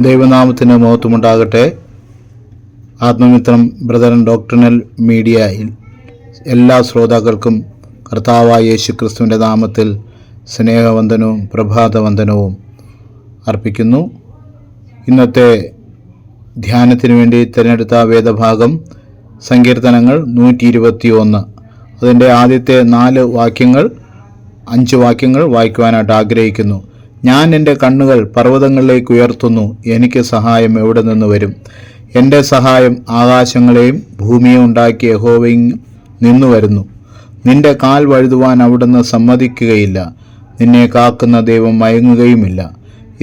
ദൈവനാമത്തിന് മഹത്വമുണ്ടാകട്ടെ. ആത്മമിത്രം brethren doctrinal മീഡിയയിൽ എല്ലാ ശ്രോതാക്കൾക്കും കർത്താവായ യേശു ക്രിസ്തുവിൻ്റെ നാമത്തിൽ സ്നേഹവന്ദനവും പ്രഭാതവന്ദനവും അർപ്പിക്കുന്നു. ഇന്നത്തെ ധ്യാനത്തിന് വേണ്ടി തിരഞ്ഞെടുത്ത വേദഭാഗം സങ്കീർത്തനങ്ങൾ 121. അതിൻ്റെ ആദ്യത്തെ 5 വാക്യങ്ങൾ വായിക്കുവാനായിട്ട് ആഗ്രഹിക്കുന്നു. ഞാൻ എൻ്റെ കണ്ണുകൾ പർവ്വതങ്ങളിലേക്ക് ഉയർത്തുന്നു, എനിക്ക് സഹായം എവിടെ നിന്ന് വരും? എൻ്റെ സഹായം ആകാശങ്ങളെയും ഭൂമിയെ ഉണ്ടാക്കിയ യഹോവയിൽ നിന്നു വരുന്നു. നിന്റെ കാൽ വഴുതുവാൻ അവിടുന്ന് സമ്മതിക്കുകയില്ല, നിന്നെ കാക്കുന്ന ദൈവം മയങ്ങുകയുമില്ല.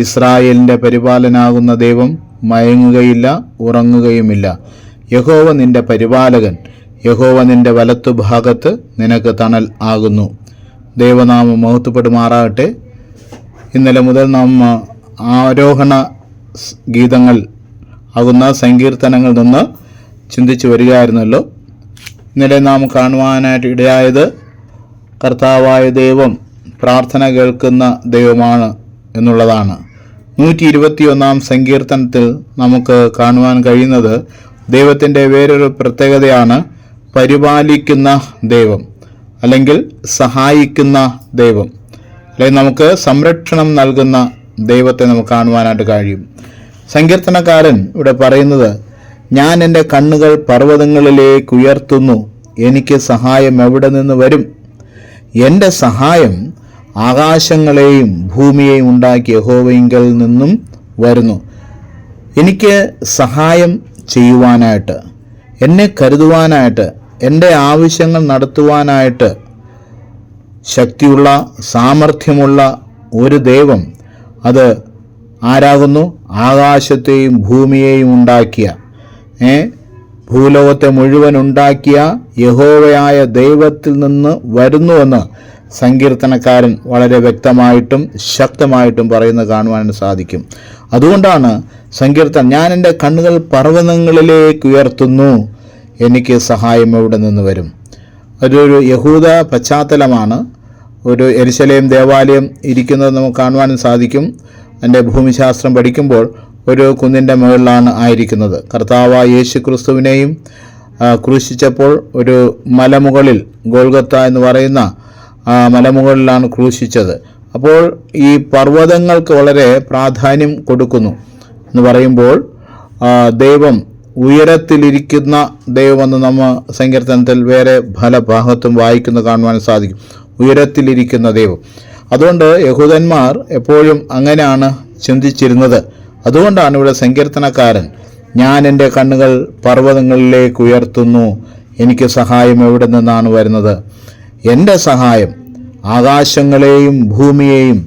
ഇസ്രായേലിൻ്റെ പരിപാലനാകുന്ന ദൈവം മയങ്ങുകയില്ല, ഉറങ്ങുകയുമില്ല. യഹോവ നിന്റെ പരിപാലകൻ, യഹോവ നിന്റെ വലത്തുഭാഗത്ത് നിനക്ക് തണൽ ആകുന്നു. ദൈവനാമം മഹത്വപ്പെടുമാറാകട്ടെ. ഇന്നലെ മുതൽ നാം ആരോഹണ ഗീതങ്ങൾ ആകുന്ന സങ്കീർത്തനങ്ങളിൽ നിന്ന് ചിന്തിച്ചു വരികയായിരുന്നല്ലോ. ഇന്നലെ നാം കാണുവാനായിട്ട് ഇടയായത് കർത്താവായ ദൈവം പ്രാർത്ഥന കേൾക്കുന്ന ദൈവമാണ് എന്നുള്ളതാണ്. 121 സങ്കീർത്തനത്തിൽ നമുക്ക് കാണുവാൻ കഴിയുന്നത് ദൈവത്തിൻ്റെ വേറൊരു പ്രത്യേകതയാണ് പരിപാലിക്കുന്ന ദൈവം, അല്ലെങ്കിൽ സഹായിക്കുന്ന ദൈവം, അല്ലെങ്കിൽ നമുക്ക് സംരക്ഷണം നൽകുന്ന ദൈവത്തെ നമുക്ക് കാണുവാനായിട്ട് കഴിയും. സങ്കീർത്തനക്കാരൻ ഇവിടെ പറയുന്നത്, ഞാൻ എൻ്റെ കണ്ണുകൾ പർവ്വതങ്ങളിലേക്ക് ഉയർത്തുന്നു, എനിക്ക് സഹായം എവിടെ നിന്ന് വരും? എൻ്റെ സഹായം ആകാശങ്ങളെയും ഭൂമിയെയും ഉണ്ടാക്കിയ യഹോവയിങ്കൽ നിന്നും വരുന്നു. എനിക്ക് സഹായം ചെയ്യുവാനായിട്ട്, എന്നെ കരുതുവാനായിട്ട്, എൻ്റെ ആവശ്യങ്ങൾ നടത്തുവാനായിട്ട് ശക്തിയുള്ള സാമർഥ്യമുള്ള ഒരു ദൈവം, അത് ആരാകുന്നു? ആകാശത്തെയും ഭൂമിയെയും ഉണ്ടാക്കിയ, ഭൂലോകത്തെ മുഴുവൻ ഉണ്ടാക്കിയ യഹോവയായ ദൈവത്തിൽ നിന്ന് വരുന്നുവെന്ന് സങ്കീർത്തനക്കാരൻ വളരെ വ്യക്തമായിട്ടും ശക്തമായിട്ടും പറയുന്നത് കാണുവാൻ സാധിക്കും. അതുകൊണ്ടാണ് സങ്കീർത്തനം, ഞാൻ എൻ്റെ കണ്ണുകൾ പർവ്വതങ്ങളിലേക്ക് ഉയർത്തുന്നു, എനിക്ക് സഹായം എവിടെ നിന്ന് വരും? അതൊരു യഹൂദ പശ്ചാത്തലമാണ്. ഒരു യെരുശലേം ദേവാലയം ഇരിക്കുന്നത് നമുക്ക് കാണുവാനും സാധിക്കും. എൻ്റെ ഭൂമിശാസ്ത്രം പഠിക്കുമ്പോൾ ഒരു കുന്നിൻ്റെ മുകളിലാണ് ആയിരിക്കുന്നത്. കർത്താവായ യേശു ക്രിസ്തുവിനെയും ക്രൂശിച്ചപ്പോൾ ഒരു മലമുകളിൽ, ഗോൽഗത്ത എന്ന് പറയുന്ന മലമുകളിലാണ് ക്രൂശിച്ചത്. അപ്പോൾ ഈ പർവ്വതങ്ങൾക്ക് വളരെ പ്രാധാന്യം കൊടുക്കുന്നു എന്ന് പറയുമ്പോൾ ദൈവം ഉയരത്തിലിരിക്കുന്ന ദൈവമെന്ന് നമ്മൾ സങ്കീർത്തനത്തിൽ വേറെ പല ഭാഗത്തും വായിക്കുന്ന കാണുവാൻ സാധിക്കും. ഉയരത്തിലിരിക്കുന്ന ദൈവം. അതുകൊണ്ട് യഹൂദന്മാർ എപ്പോഴും അങ്ങനെയാണ് ചിന്തിച്ചിരുന്നത്. അതുകൊണ്ടാണ് ഇവിടെ സങ്കീർത്തനക്കാരൻ, ഞാൻ എൻ്റെ കണ്ണുകൾ പർവ്വതങ്ങളിലേക്ക് ഉയർത്തുന്നു, എനിക്ക് സഹായം എവിടെ നിന്നാണ് വരുന്നത്? എൻ്റെ സഹായം ആകാശങ്ങളെയും ഭൂമിയെയും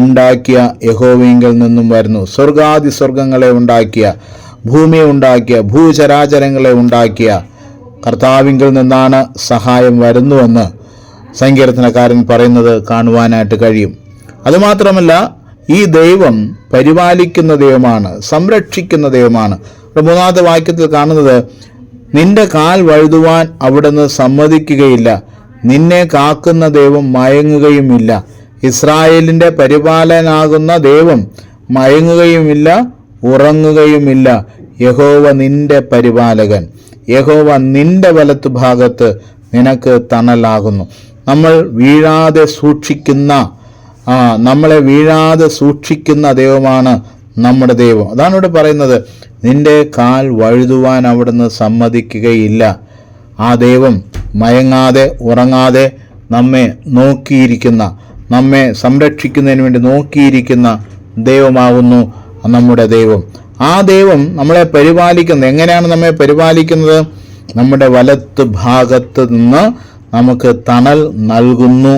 ഉണ്ടാക്കിയ യഹോവയിങ്കൽ നിന്നും വരുന്നു. സ്വർഗാദി സ്വർഗങ്ങളെ ഉണ്ടാക്കിയ, ഭൂമിയെ ഉണ്ടാക്കിയ, ഭൂചരാചരങ്ങളെ ഉണ്ടാക്കിയ കർത്താവിങ്കിൽ നിന്നാണ് സഹായം വരുന്നുവെന്ന് സങ്കീർത്തനക്കാരൻ പറയുന്നത് കാണുവാനായിട്ട് കഴിയും. അതുമാത്രമല്ല, ഈ ദൈവം പരിപാലിക്കുന്ന ദൈവമാണ്, സംരക്ഷിക്കുന്ന ദൈവമാണ്. 3-ാമത്തെ വാക്യത്തിൽ കാണുന്നത്, നിന്റെ കാൽ വഴുതുവാൻ അവിടുന്ന് സമ്മതിക്കുകയില്ല, നിന്നെ കാക്കുന്ന ദൈവം മയങ്ങുകയുമില്ല. ഇസ്രായേലിൻ്റെ പരിപാലനാകുന്ന ദൈവം മയങ്ങുകയുമില്ല, ഉറങ്ങുകയുമില്ല. യഹോവ നിന്റെ പരിപാലകൻ, യഹോവ നിന്റെ വലത്തുഭാഗത്ത് നിനക്ക് തണലാകുന്നു. നമ്മളെ വീഴാതെ സൂക്ഷിക്കുന്ന ദൈവമാണ് നമ്മുടെ ദൈവം. അതാണ് ഇവിടെ പറയുന്നത്, നിന്റെ കാൽ വഴുതുവാൻ അവിടുന്ന് സമ്മതിക്കുകയില്ല. ആ ദൈവം മയങ്ങാതെ ഉറങ്ങാതെ നമ്മെ നോക്കിയിരിക്കുന്ന, നമ്മെ സംരക്ഷിക്കുന്നതിന് വേണ്ടി നോക്കിയിരിക്കുന്ന ദൈവമാകുന്നു നമ്മുടെ ദൈവം. ആ ദൈവം നമ്മളെ പരിപാലിക്കുന്നത്. എങ്ങനെയാണ് നമ്മെ പരിപാലിക്കുന്നത്? നമ്മുടെ വലത്ത് ഭാഗത്ത് നിന്ന് നമുക്ക് തണൽ നൽകുന്നു.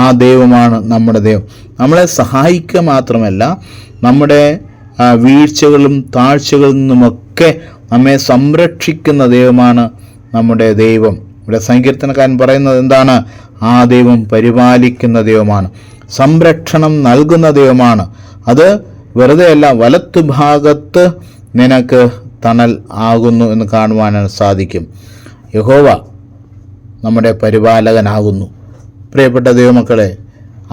ആ ദൈവമാണ് നമ്മുടെ ദൈവം. നമ്മളെ സഹായിക്കുക മാത്രമല്ല, നമ്മുടെ വീഴ്ചകളും താഴ്ചകളിൽ നിന്നുമൊക്കെ നമ്മെ സംരക്ഷിക്കുന്ന ദൈവമാണ് നമ്മുടെ ദൈവം. ഇവിടെ സങ്കീർത്തനക്കാരൻ പറയുന്നത് എന്താണ്? ആ ദൈവം പരിപാലിക്കുന്ന ദൈവമാണ്, സംരക്ഷണം നൽകുന്ന ദൈവമാണ്. അത് വെറുതെയല്ല, വലത്തുഭാഗത്ത് നിനക്ക് തണൽ ആകുന്നു എന്ന് കാണുവാനാണ് സാധിക്കും. യഹോവ നമ്മുടെ പരിപാലകനാകുന്നു. പ്രിയപ്പെട്ട ദൈവമക്കളെ,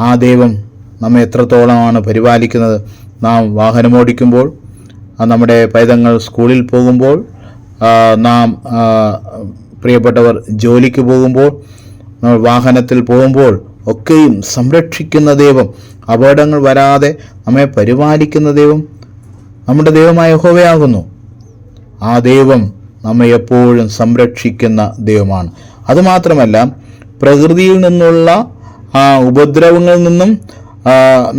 ആ ദൈവം നമ്മെ എത്രത്തോളമാണ് പരിപാലിക്കുന്നത്. നാം വാഹനമോടിക്കുമ്പോൾ നമ്മുടെ പൈതങ്ങൾ സ്കൂളിൽ പോകുമ്പോൾ, നാം പ്രിയപ്പെട്ടവർ ജോലിക്ക് പോകുമ്പോൾ, നമ്മൾ വാഹനത്തിൽ പോകുമ്പോൾ ഒക്കെയും സംരക്ഷിക്കുന്ന ദൈവം, അപകടങ്ങൾ വരാതെ നമ്മെ പരിപാലിക്കുന്ന ദൈവം നമ്മുടെ ദൈവമായ യഹോവയാകുന്നു. ആ ദൈവം നമ്മെ എപ്പോഴും സംരക്ഷിക്കുന്ന ദൈവമാണ്. അതുമാത്രമല്ല, പ്രകൃതിയിൽ നിന്നുള്ള ഉപദ്രവങ്ങളിൽ നിന്നും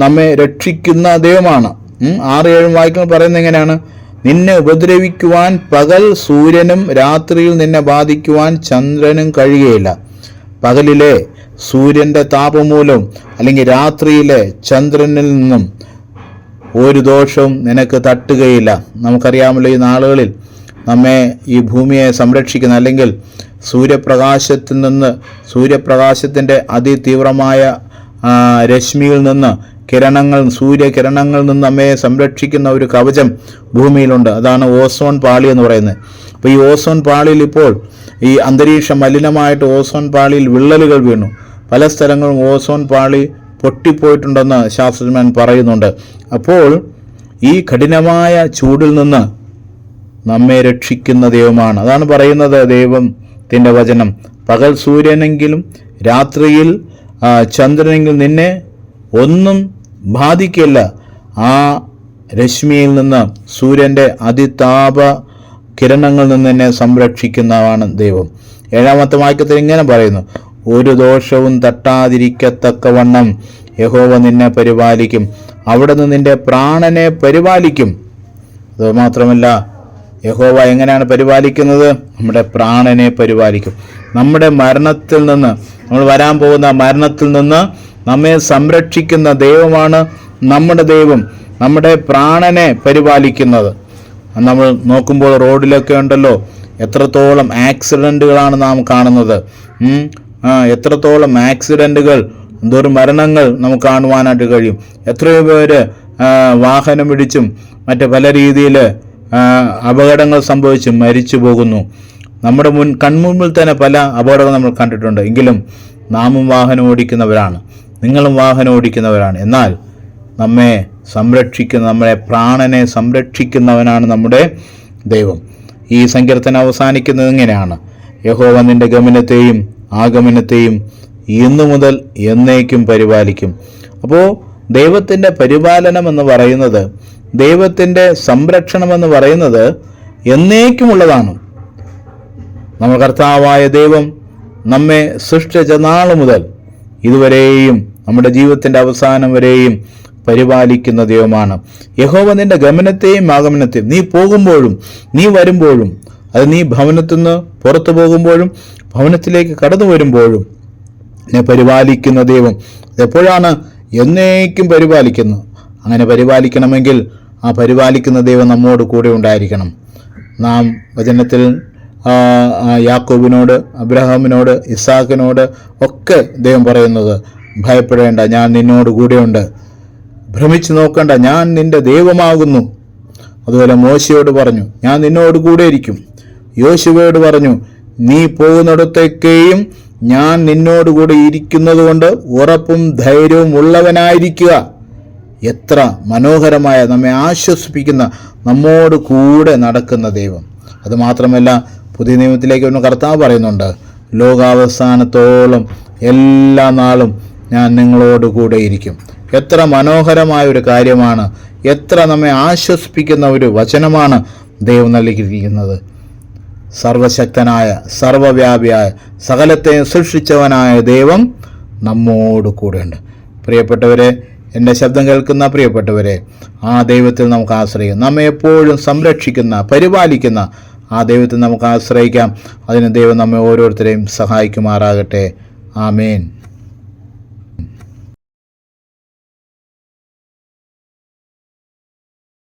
നമ്മെ രക്ഷിക്കുന്ന ദൈവമാണ്. 6-7 വാക്യങ്ങൾ പറയുന്നത് എങ്ങനെയാണ്? നിന്നെ ഉപദ്രവിക്കുവാൻ പകൽ സൂര്യനും രാത്രിയിൽ നിന്നെ ബാധിക്കുവാൻ ചന്ദ്രനും കഴിയുകയില്ല. പകലിലെ സൂര്യൻ്റെ താപമൂലവും അല്ലെങ്കിൽ രാത്രിയിലെ ചന്ദ്രനിൽ നിന്നും ഒരു ദോഷവും നിനക്ക് തട്ടുകയില്ല. നമുക്കറിയാമല്ലോ, ഈ നാളുകളിൽ നമ്മെ ഈ ഭൂമിയെ സംരക്ഷിക്കുന്ന, അല്ലെങ്കിൽ സൂര്യപ്രകാശത്തിൻ്റെ അതിതീവ്രമായ രശ്മിയിൽ നിന്ന് സൂര്യകിരണങ്ങളിൽ നിന്ന് നമ്മെ സംരക്ഷിക്കുന്ന ഒരു കവചം ഭൂമിയിലുണ്ട്. അതാണ് ഓസോൺ പാളി എന്ന് പറയുന്നത്. അപ്പോൾ ഈ ഓസോൺ പാളിയിൽ ഇപ്പോൾ ഈ അന്തരീക്ഷം മലിനമായിട്ട് ഓസോൺ പാളിയിൽ വിള്ളലുകൾ വീണു. പല സ്ഥലങ്ങളും ഓസോൺ പാളി പൊട്ടിപ്പോയിട്ടുണ്ടെന്ന് ശാസ്ത്രജ്ഞൻ പറയുന്നുണ്ട്. അപ്പോൾ ഈ കഠിനമായ ചൂടിൽ നിന്ന് നമ്മെ രക്ഷിക്കുന്ന ദൈവമാണ്. അതാണ് പറയുന്നത് ദൈവത്തിൻ്റെ വചനം. പകൽ സൂര്യനെങ്കിലും രാത്രിയിൽ ചന്ദ്രനെങ്കിലും നിന്നെ ഒന്നും ബാധിക്കില്ല. ആ രശ്മിയിൽ നിന്ന്, സൂര്യൻ്റെ അതിതാപ കിരണങ്ങളിൽ നിന്ന് എന്നെ സംരക്ഷിക്കുന്നതാണ് ദൈവം. 7-ാമത്തെ വാക്യത്തിൽ ഇങ്ങനെ പറയുന്നു, ഒരു ദോഷവും തട്ടാതിരിക്കത്തക്കവണ്ണം യഹോവ നിന്നെ പരിപാലിക്കും, അവിടുന്ന് നിന്റെ പ്രാണനെ പരിപാലിക്കും. അതുമാത്രമല്ല, യഹോവ എങ്ങനെയാണ് പരിപാലിക്കുന്നത്? നമ്മുടെ പ്രാണനെ പരിപാലിക്കും. നമ്മുടെ മരണത്തിൽ നിന്ന്, നമ്മൾ വരാൻ പോകുന്ന മരണത്തിൽ നിന്ന് നമ്മെ സംരക്ഷിക്കുന്ന ദൈവമാണ് നമ്മുടെ ദൈവം, നമ്മുടെ പ്രാണനെ പരിപാലിക്കുന്നത്. നമ്മൾ നോക്കുമ്പോൾ റോഡിലൊക്കെ ഉണ്ടല്ലോ, എത്രത്തോളം ആക്സിഡൻറ്റുകളാണ് നാം കാണുന്നത്. എത്രത്തോളം ആക്സിഡൻറ്റുകൾ, എന്തോരം മരണങ്ങൾ നമുക്ക് കാണുവാനായിട്ട് കഴിയും. എത്രയോ പേര് വാഹനം ഇടിച്ചും മറ്റ് പല രീതിയിൽ അപകടങ്ങൾ സംഭവിച്ചും മരിച്ചു പോകുന്നു. നമ്മുടെ കൺമുമ്പിൽ തന്നെ പല അപകടങ്ങൾ നമ്മൾ കണ്ടിട്ടുണ്ട്. എങ്കിലും നാമും വാഹനം ഓടിക്കുന്നവരാണ്, നിങ്ങളും വാഹനം ഓടിക്കുന്നവരാണ്. എന്നാൽ നമ്മെ സംരക്ഷിക്കുന്ന, നമ്മുടെ പ്രാണനെ സംരക്ഷിക്കുന്നവനാണ് നമ്മുടെ ദൈവം. ഈ സങ്കീർത്തനം അവസാനിക്കുന്നത് ഇങ്ങനെയാണ്: യഹോവ നിന്റെ ഗമനത്തെയും ആഗമനത്തെയും ഇന്നു മുതൽ എന്നേക്കും പരിപാലിക്കും. അപ്പോൾ ദൈവത്തിൻ്റെ പരിപാലനം എന്ന് പറയുന്നത്, ദൈവത്തിൻ്റെ സംരക്ഷണം എന്ന് പറയുന്നത് എന്നേക്കുമുള്ളതാണ്. നമ്മുടെ കർത്താവായ ദൈവം നമ്മെ സൃഷ്ടിച്ച നാൾ മുതൽ ഇതുവരെയും നമ്മുടെ ജീവിതത്തിൻ്റെ അവസാനം വരെയും പരിപാലിക്കുന്ന ദൈവമാണ്. യഹോവ നിന്റെ ഗമനത്തെയും ആഗമനത്തെയും, നീ പോകുമ്പോഴും നീ വരുമ്പോഴും, അത് നീ ഭവനത്തിൽ നിന്ന് പുറത്തു പോകുമ്പോഴും ഭവനത്തിലേക്ക് കടന്നു വരുമ്പോഴും എന്നെ പരിപാലിക്കുന്ന ദൈവം. അതെപ്പോഴാണ്? എന്നേക്കും പരിപാലിക്കുന്നു. അങ്ങനെ പരിപാലിക്കണമെങ്കിൽ ആ പരിപാലിക്കുന്ന ദൈവം നമ്മോട് കൂടെ ഉണ്ടായിരിക്കണം. നാം വചനത്തിൽ യാക്കോബിനോട്, അബ്രഹാമിനോട്, ഇസാക്കിനോട് ഒക്കെ ദൈവം പറയുന്നത്, ഭയപ്പെടേണ്ട, ഞാൻ നിന്നോട് കൂടെയുണ്ട്. ഭ്രമിച്ചു നോക്കണ്ട, ഞാൻ നിന്റെ ദൈവമാകുന്നു. അതുപോലെ മോശയോട് പറഞ്ഞു, ഞാൻ നിന്നോട് കൂടെ ഇരിക്കും. യോശുവയോട് പറഞ്ഞു, നീ പോകുന്നിടത്തേക്കെയും ഞാൻ നിന്നോടുകൂടെ ഇരിക്കുന്നത് കൊണ്ട് ഉറപ്പും ധൈര്യവും ഉള്ളവനായിരിക്കുക. എത്ര മനോഹരമായ, നമ്മെ ആശ്വസിപ്പിക്കുന്ന, നമ്മോട് കൂടെ നടക്കുന്ന ദൈവം. അതുമാത്രമല്ല, പുതിയ നിയമത്തിലേക്ക് ഒന്ന് കർത്താവ് പറയുന്നുണ്ട്, ലോകാവസാനത്തോളം എല്ലാ നാളും ഞാൻ നിങ്ങളോട് കൂടെ ഇരിക്കും. എത്ര മനോഹരമായ ഒരു കാര്യമാണ്, എത്ര നമ്മെ ആശ്വസിപ്പിക്കുന്ന ഒരു വചനമാണ് ദൈവം നൽകിയിരിക്കുന്നത്. സർവശക്തനായ, സർവവ്യാപിയായ, സകലത്തെയും സൃഷ്ടിച്ചവനായ ദൈവം നമ്മോട് കൂടെയുണ്ട്. പ്രിയപ്പെട്ടവരെ, എൻ്റെ ശബ്ദം കേൾക്കുന്ന പ്രിയപ്പെട്ടവരെ, ആ ദൈവത്തിൽ നമുക്ക് ആശ്രയിക്കാം. നമ്മെ എപ്പോഴും സംരക്ഷിക്കുന്ന, പരിപാലിക്കുന്ന ആ ദൈവത്തിൽ നമുക്ക് ആശ്രയിക്കാം. അതിന് ദൈവം നമ്മെ ഓരോരുത്തരെയും സഹായിക്കുമാറാകട്ടെ. ആമേൻ.